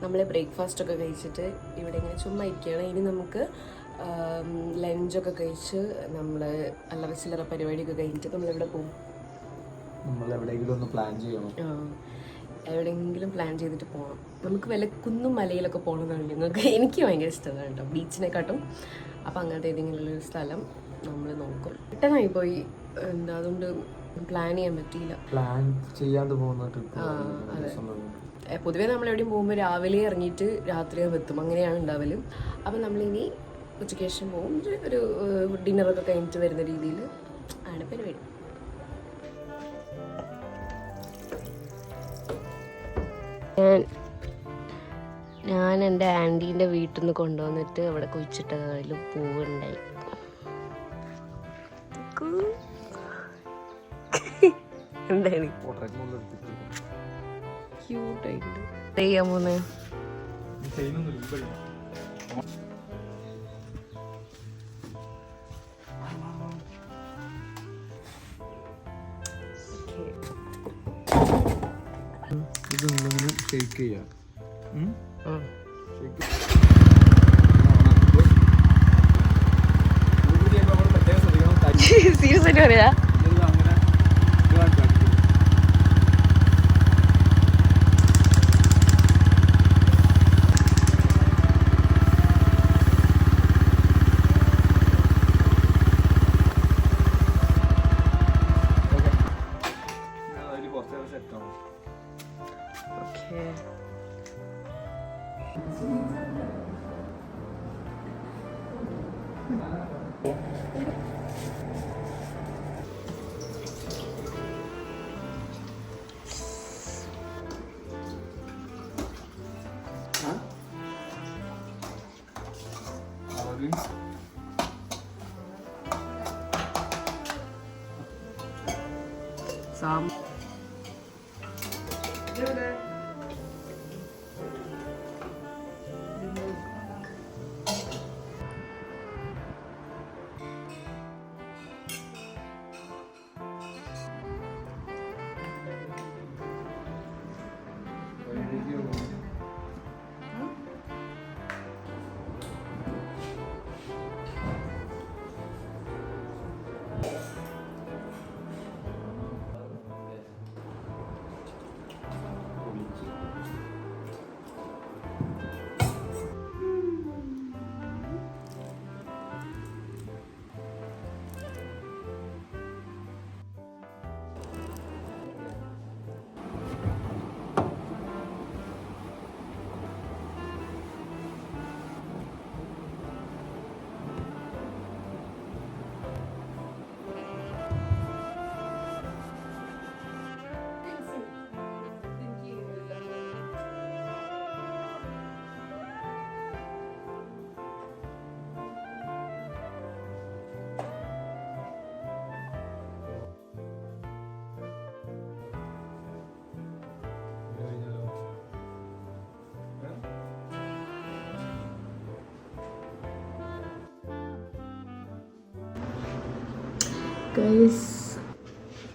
നമ്മൾ ബ്രേക്ക്ഫാസ്റ്റൊക്കെ കഴിച്ചിട്ട് ഇവിടെ ഇങ്ങനെ ചുമ്മാ ഇരിക്കുകയാണ്. ഇനി നമുക്ക് ലഞ്ചൊക്കെ കഴിച്ച് നമ്മൾ അല്ലറ ചില്ലറ പരിപാടിയൊക്കെ കഴിഞ്ഞിട്ട് നമ്മളിവിടെ പോകും. എവിടെയെങ്കിലും പ്ലാൻ ചെയ്തിട്ട് പോകണം. നമുക്ക് വല്ല കുന്നും മലയിലൊക്കെ പോകണമെന്നാണ് നിങ്ങൾക്ക്. എനിക്ക് ഭയങ്കര ഇഷ്ടമാണ് കേട്ടോ ബീച്ചിനെക്കാട്ടും. അപ്പോൾ അങ്ങനത്തെ ഏതെങ്കിലും ഒരു സ്ഥലം നമ്മൾ നോക്കും. പെട്ടെന്നായി പോയി എന്താ, അതുകൊണ്ട് പ്ലാൻ ചെയ്യാൻ പറ്റിയില്ല. പ്ലാൻ ചെയ്യാണ്ട് പോകുന്ന അതെ, പൊതുവേ നമ്മൾ എവിടെയും പോകുമ്പോൾ രാവിലെ ഇറങ്ങിയിട്ട് രാത്രിയാകും എത്തും, അങ്ങനെയാണ് ഉണ്ടാവല്. അപ്പം നമ്മളിനി ഉച്ചയ്ക്ക് ശേഷം പോകും. ഒരു ഡിന്നറൊക്കെ കഴിഞ്ഞിട്ട് വരുന്ന രീതിയിൽ ആണ് പരിപാടി. ഞാൻ എൻ്റെ ആൻറ്റീൻ്റെ വീട്ടിൽ നിന്ന് കൊണ്ടുവന്നിട്ട് അവിടെ കുഴിച്ചിട്ടതിൽ പൂവുണ്ടായി. എന്താണ് ക്യൂട്ടായിട്ടുണ്ട്. ചെയ്യാൻ പോന്നെ ഇതൊന്നും ഷേക്ക് ചെയ്യാം. സീരിയസ് ആയിട്ട് പറയാ.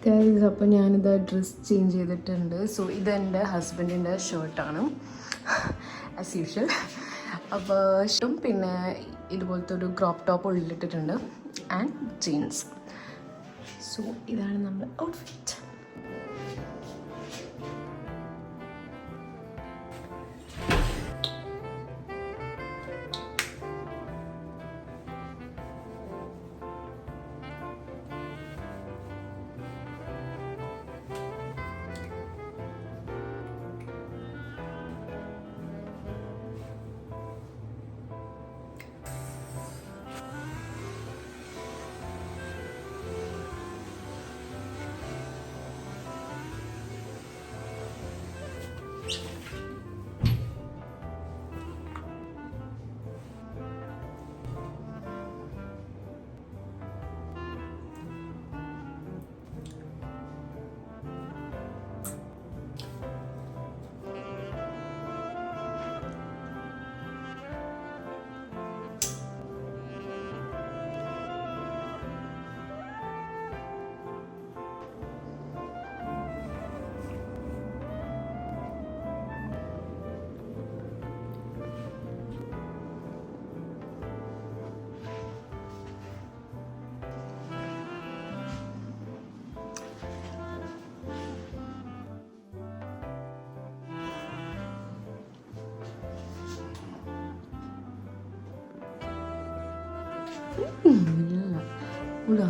ഗൈസ് അപ്പോൾ ഞാനിത് ഡ്രസ്സ് ചേഞ്ച് ചെയ്തിട്ടുണ്ട്. സോ ഇതെൻ്റെ ഹസ്ബൻഡിൻ്റെ ഷർട്ടാണ് ആസ് യൂഷ്വൽ. അപ്പോൾ ഷർട്ടും പിന്നെ ഇതുപോലത്തെ ഒരു ക്രോപ്പ് ടോപ്പ് ഉള്ളിലിട്ടിട്ടുണ്ട് ആൻഡ് ജീൻസ്. സോ ഇതാണ് നമ്മുടെ ഔട്ട്ഫിറ്റ്. ഇല്ല ഉള്ളോ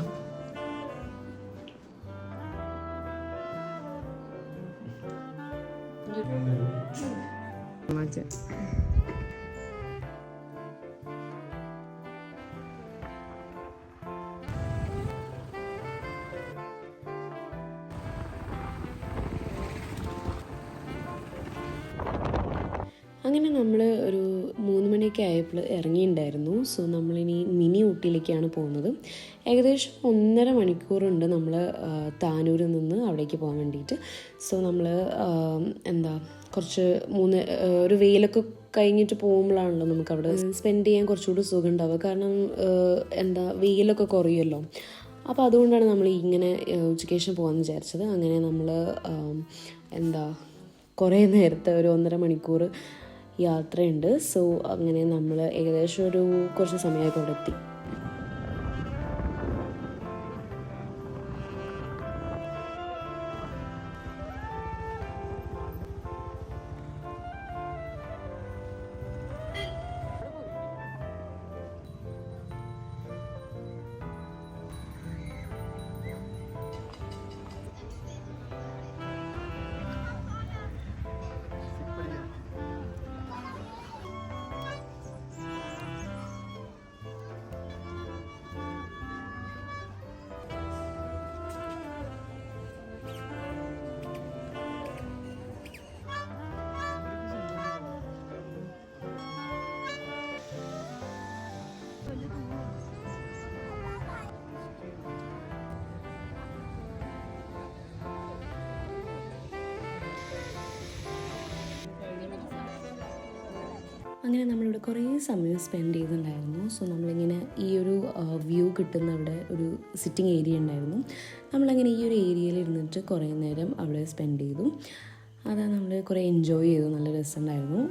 മജ അങ്ങനെ നമ്മൾ ഒരു 3 മണിയൊക്കെ ആയപ്പോൾ ഇറങ്ങിയിട്ടുണ്ടായിരുന്നു. സോ നമ്മളിനി മിനി ഊട്ടിയിലേക്കാണ് പോകുന്നത്. ഏകദേശം 1.5 മണിക്കൂറുണ്ട് നമ്മൾ താനൂരിൽ നിന്ന് അവിടേക്ക് പോകാൻ വേണ്ടിയിട്ട്. സോ നമ്മൾ കുറച്ച് ഒരു വെയിലൊക്കെ കഴിഞ്ഞിട്ട് പോകുമ്പോഴാണല്ലോ നമുക്ക് അവിടെ സ്പെൻഡ് ചെയ്യാൻ കുറച്ചുകൂടി സുഖം ഉണ്ടാവുക. കാരണം വെയിലൊക്കെ കുറയുമല്ലോ. അപ്പോൾ അതുകൊണ്ടാണ് നമ്മൾ ഇങ്ങനെ ഉച്ചയ്ക്ക് ശേഷം പോകാമെന്ന് വിചാരിച്ചത്. അങ്ങനെ നമ്മൾ കുറേ നേരത്തെ ഒരു 1.5 മണിക്കൂർ യാത്രയുണ്ട്. സോ അങ്ങനെ നമ്മൾ ഏകദേശം കുറച്ച് സമയമായപ്പോൾ അവിടെ എത്തി. അങ്ങനെ നമ്മളിവിടെ കുറേ സമയം സ്പെൻഡ് ചെയ്തിട്ടുണ്ടായിരുന്നു. സോ നമ്മളിങ്ങനെ ഈ ഒരു വ്യൂ കിട്ടുന്ന അവിടെ ഒരു സിറ്റിംഗ് ഏരിയ ഉണ്ടായിരുന്നു. നമ്മളങ്ങനെ ഈ ഒരു ഏരിയയിൽ ഇരുന്നിട്ട് കുറേ നേരം അവിടെ സ്പെൻഡ് ചെയ്തു. അതാ നമ്മൾ കുറേ എൻജോയ് ചെയ്തു. നല്ല രസമുണ്ടായിരുന്നു.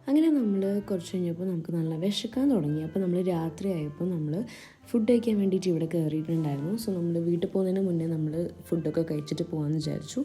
അങ്ങനെ നമ്മൾ കുറച്ച് കഴിഞ്ഞപ്പോൾ നമുക്ക് നല്ല വിശക്കാൻ തുടങ്ങി. അപ്പോൾ നമ്മൾ രാത്രി ആയപ്പോൾ നമ്മൾ ഫുഡ് കഴിക്കാൻ വേണ്ടിയിട്ട് ഇവിടെ കയറിയിട്ടുണ്ടായിരുന്നു. സോ നമ്മൾ വീട്ടിൽ പോകുന്നതിന് മുന്നേ നമ്മൾ ഫുഡൊക്കെ കഴിച്ചിട്ട് പോകാമെന്ന് വിചാരിച്ചു.